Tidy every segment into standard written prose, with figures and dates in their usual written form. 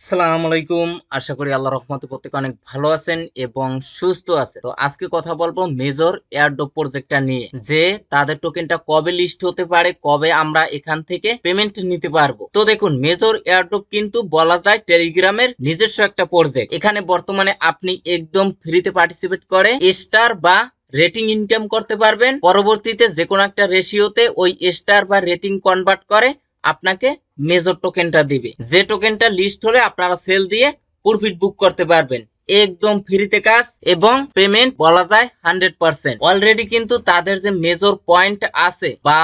আসসালামু আলাইকুম। আশা করি আল্লাহর রহমতে প্রত্যেকে অনেক ভালো আছেন এবং সুস্থ আছেন। তো আজকে কথা বলবো মেজর এয়ারড্রপ প্রজেক্টটা নিয়ে, যে তাদের টোকেনটা কবে লিস্ট হতে পারে, কবে আমরা এখান থেকে পেমেন্ট নিতে পারবো। তো দেখুন, মেজর এয়ারড্রপ কিন্তু বলা যায় টেলিগ্রামের নিজস্ব একটা প্রজেক্ট। এখানে বর্তমানে আপনি একদম ফ্রিতে পার্টিসিপেট করে স্টার বা রেটিং ইনকাম করতে পারবেন। পরবর্তীতে যে কোনো একটা রেশিওতে ওই স্টার বা রেটিং কনভার্ট করে আপনাকে মেজর টোকেনটা দিবে। যে টোকেনটা লিস্ট হলে আপনারা সেল দিয়ে প্রফিট বুক করতে পারবেন একদম ফ্রিতে কাজ, এবং পেমেন্ট বলা যায় 100%। অলরেডি কিন্তু তাদের যে মেজর পয়েন্ট আছে বা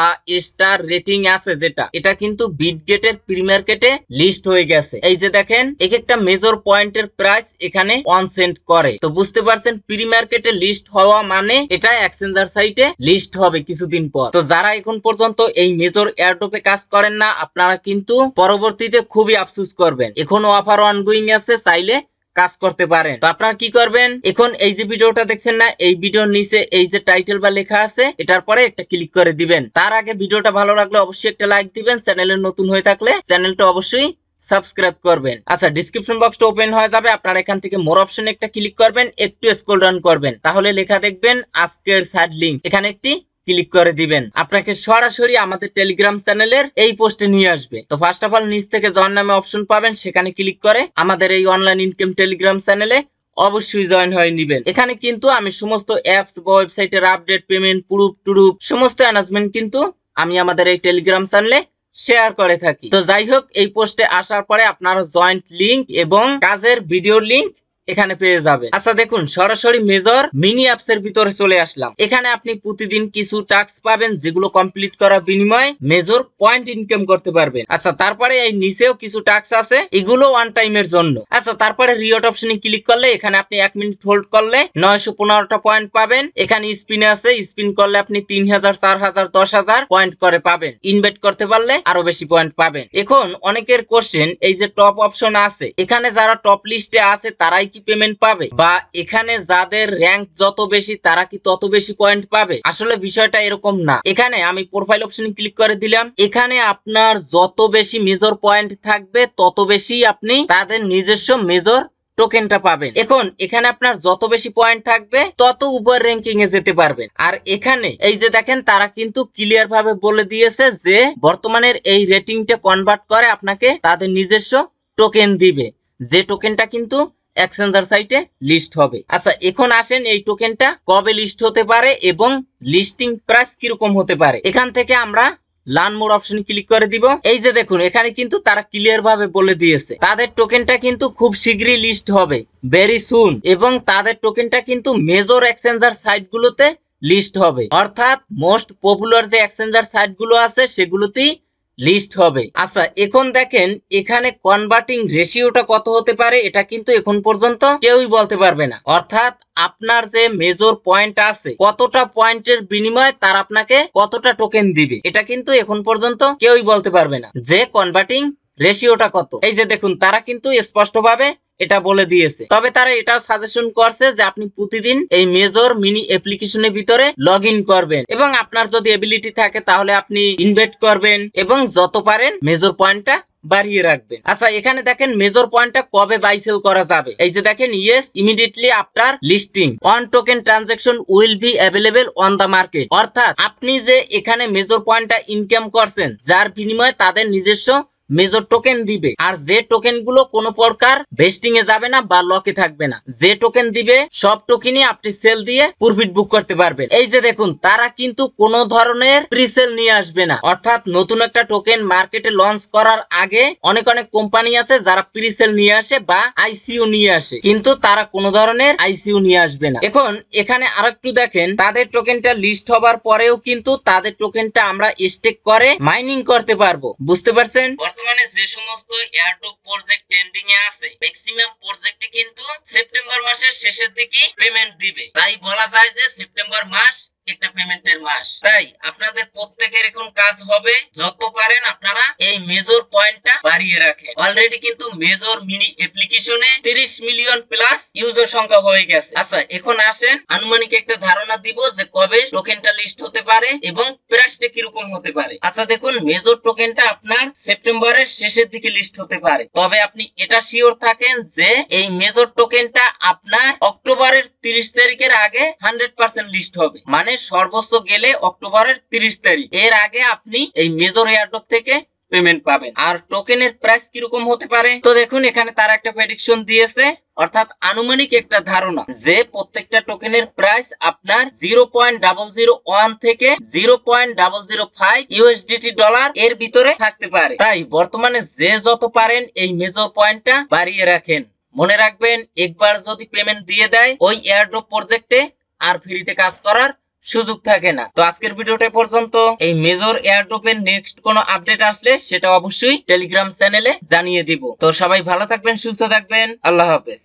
স্টার রেটিং আছে, যেটা এটা কিন্তু বিটগেটের প্রি মার্কেটে লিস্ট হয়ে গেছে। এই যে দেখেন, এক একটা মেজর পয়েন্টের প্রাইস এখানে 1 সেন্ট করে। তো বুঝতে পারছেন, প্রি মার্কেটে লিস্ট হওয়া মানে এটা এক্সচেঞ্জার সাইটে লিস্ট হবে কিছুদিন পর। তো যারা এখন পর্যন্ত এই মেজর এয়ারড্রপে কাজ করেন না, আপনারা কিন্তু পরবর্তীতে খুবই আফসোস করবেন। এখনো অফার অনগোয়িং আছে, চাইলে কাজ করতে পারেন। তো আপনারা কি করবেন, এখন এই যে ভিডিওটা দেখছেন না, এই ভিডিওর নিচে এই যে টাইটেল বা লেখা আছে, এটার পরে একটা ক্লিক করে দিবেন। তার আগে ভিডিওটা ভালো লাগলে অবশ্যই একটা লাইক দিবেন। চ্যানেলে নতুন হয়ে থাকলে চ্যানেলটা অবশ্যই সাবস্ক্রাইব করবেন। আচ্ছা, ডিসক্রিপশন বক্সটা ওপেন হয়ে যাবে, আপনারা এখান থেকে মোর অপশনে একটা ক্লিক করবেন, একটু স্ক্রল ডাউন করবেন, তাহলে লেখা দেখবেন আজকের সাইড লিংক, এখানে একটি ক্লিক করে দিবেন। আপনাকে সরাসরি আমাদের টেলিগ্রাম চ্যানেলের এই পোস্টে নিয়ে আসবে। তো ফার্স্ট অফ অল নিচ থেকে জয়েন নামে অপশন পাবেন, সেখানে ক্লিক করে আমাদের এই অনলাইন ইনকাম টেলিগ্রাম চ্যানেলে অবশ্যই জয়েন হয়ে নেবেন। এখানে কিন্তু আমি সমস্ত অ্যাপস বা ওয়েবসাইটের আপডেট, পেমেন্ট, প্রুফ টুরুফ সমস্ত অ্যানাউন্সমেন্ট কিন্তু আমি আমাদের এই টেলিগ্রাম চ্যানেলে শেয়ার করে থাকি। তো যাই হোক, এই পোস্টে আসার পরে আপনারা জয়েন্ট লিংক এবং কাজের ভিডিও লিংক এখানে পেয়ে যাবে। আচ্ছা দেখুন, সরাসরি মেজর মিনি অ্যাপস এর ভিতরে চলে আসলাম। এখানে আপনি প্রতিদিন কিছু টাস্ক পাবেন, যেগুলো কমপ্লিট করার বিনিময়ে মেজর পয়েন্ট ইনকাম করতে পারবেন। আচ্ছা, তারপরে এই নিচেও কিছু টাস্ক আছে, এগুলো ওয়ান টাইমের জন্য। আচ্ছা, তারপরে রিওয়ার্ড অপশনে ক্লিক করলে এখানে আপনি 1 মিনিট হোল্ড করলে 915টা পয়েন্ট পাবেন। এখানে স্পিন আছে, স্পিন করলে আপনি 3000, 4000, 10,000 পয়েন্ট করে পাবেন। ইনভেস্ট করতে পারলে আরো বেশি পয়েন্ট পাবেন। এখন অনেকের কোশ্চেন, এই যে টপ অপশন আছে, এখানে যারা টপ লিস্টে আছে তারাই কি পেমেন্ট পাবে, বা এখানে যাদের র‍্যাঙ্ক যত বেশি তারা কি তত বেশি পয়েন্ট পাবে? আসলে বিষয়টা এরকম না। এখানে আমি প্রোফাইল অপশনে ক্লিক করে দিলাম। এখানে আপনার যত বেশি মেজর পয়েন্ট থাকবে তত বেশি আপনি তাদের নিজস্ব মেজর টোকেনটা পাবেন। এখন এখানে আপনার যত বেশি পয়েন্ট থাকবে তত উপর র্যাঙ্কিং এ যেতে পারবেন। আর এখানে এই যে দেখেন, তারা কিন্তু ক্লিয়ার ভাবে বলে দিয়েছে যে বর্তমানের এই রেটিংটা কনভার্ট করে আপনাকে তাদের নিজস্ব টোকেন দিবে, যে টোকেনটা কিন্তু এক্সচেঞ্জার সাইটে লিস্ট হবে। আচ্ছা, এখন আসেন এই টোকেনটা কবে লিস্ট হতে পারে এবং লিস্টিং প্রাইস কিরকম হতে পারে। এখান থেকে আমরা লার্ন মোর অপশনে ক্লিক করে দিব। এই যে দেখুন, এখানে কিন্তু তারা ক্লিয়ার ভাবে বলে দিয়েছে তাদের টোকেনটা কিন্তু খুব শীঘ্রই লিস্ট হবে, ভেরি সুন, এবং তাদের টোকেনটা কিন্তু মেজর এক্সচেঞ্জার সাইট গুলোতে লিস্ট হবে, অর্থাৎ মোস্ট পপুলার যে এক্সচেঞ্জার সাইট গুলো আছে সেগুলোতেই লিস্ট হবে। আচ্ছা, এখন দেখেন এখানে কনভার্টিং রেশিওটা কত হতে পারে, এটা কিন্তু এখন পর্যন্ত কেউই বলতে পারবে না। অর্থাৎ আপনার যে মেজর পয়েন্ট আছে, কতটা পয়েন্টের বিনিময়ে তার আপনাকে কতটা টোকেন দিবে, এটা কিন্তু এখন পর্যন্ত কেউই বলতে পারবে না যে কনভার্টিং রেশিওটা কত। এই যে দেখুন, তারা কিন্তু স্পষ্টভাবে এটা বলে দিয়েছে। তবে তারা এটাও সাজেশন করছে যে আপনি প্রতিদিন এই মেজর মিনি অ্যাপ্লিকেশনের ভিতরে লগ ইন করবেন, এবং আপনার যদি এবিলিটি থাকে তাহলে আপনি ইনভেস্ট করবেন এবং যত পারেন মেজর পয়েন্টটা বাড়িয়ে রাখবেন। আচ্ছা, এখানে দেখেন মেজর পয়েন্টটা কবে বাই সেল করা যাবে। এই যে দেখেন, yes immediately after listing on token transaction will be available on the market. অর্থাৎ আপনি যে এখানে মেজর পয়েন্টটা ইনকাম করছেন, যার বিনিময়ে তাদের নিজস্ব মেজর টোকেন দিবে, আর যে টোকেন গুলো কোনো প্রকার ভেস্টিং এ যাবে না বা লকে থাকবে না, যে টোকেন দিবে সব টোকেনই আপনি সেল দিয়ে প্রফিট বুক করতে পারবেন। এই যে দেখুন, তারা কিন্তু কোনো ধরনের প্রি সেল নিয়ে আসবে না। অর্থাৎ নতুন একটা টোকেন মার্কেটে লঞ্চ করার আগে অনেক কোম্পানি আছে যারা প্রি সেল নিয়ে আসে বা আইসিও নিয়ে আসে, কিন্তু তারা কোনো ধরনের আইসিও নিয়ে আসবে না। এখন এখানে আরেকটু দেখেন, তাদের টোকেনটা লিস্ট হবার পরেও কিন্তু তাদের টোকেনটা আমরা স্টেক করে মাইনিং করতে পারবো। বুঝতে পারছেন, বর্তমানে যে সমস্ত এয়ারড্রপ প্রজেক্ট ট্রেন্ডিং এ আছে, ম্যাক্সিমাম প্রজেক্টে কিন্তু সেপ্টেম্বর মাসের শেষের দিকে পেমেন্ট দিবে। তাই বলা যায় যে সেপ্টেম্বর মাস একটা পেমেন্টের মাস। তাই আপনাদের প্রত্যেকের এখন কাজ হবে যত পারেন আপনারা এই মেজর পয়েন্টটা বাড়িয়ে রাখেন। অলরেডি কিন্তু মেজর মিনি অ্যাপ্লিকেশনে 30 মিলিয়ন প্লাস ইউজার সংখ্যা হয়ে গেছে। আচ্ছা, এখন আসেন আনুমানিক একটা ধারণা দিব যে কবে টোকেনটা লিস্ট হতে পারে এবং প্রাইসটা কিরকম হতে পারে। আচ্ছা দেখুন, মেজর টোকেনটা আপনার সেপ্টেম্বরের শেষের দিকে লিস্ট হতে পারে, তবে আপনি এটা শিওর থাকেন যে এই মেজর টোকেনটা আপনার অক্টোবরের 30 তারিখের আগে 100% লিস্ট হবে। মানে সর্বোচ্চ গেলে অক্টোবরের 30 তারিখ এর আগে আপনি এই মেজর এয়ারড্রপ থেকে পেমেন্ট পাবেন। আর টোকেনের প্রাইস কিরকম হতে পারে, তো দেখুন এখানে তারা একটা প্রেডিকশন দিয়েছে, অর্থাৎ আনুমানিক একটা ধারণা যে প্রত্যেকটা টোকেনের প্রাইস আপনার 0.001 থেকে 0.005 ইউএসডিটি ডলার এর ভিতরে থাকতে পারে। তাই বর্তমানে যে যত পারেন এই মেজর পয়েন্টটা বাড়িয়ে রাখেন। মনে রাখবেন, একবার যদি পেমেন্ট দিয়ে দেয় ওই এয়ারড্রপ প্রজেক্টে আর ফ্রিতে কাজ করার সুযোগ থাকে না। তো আজকের ভিডিওটা পর্যন্ত। এই মেজর এয়ারড্রপের নেক্সট কোনো আপডেট আসলে সেটা অবশ্যই টেলিগ্রাম চ্যানেলে জানিয়ে দিব। তো সবাই ভালো থাকবেন, সুস্থ থাকবেন, আল্লাহ হাফেজ।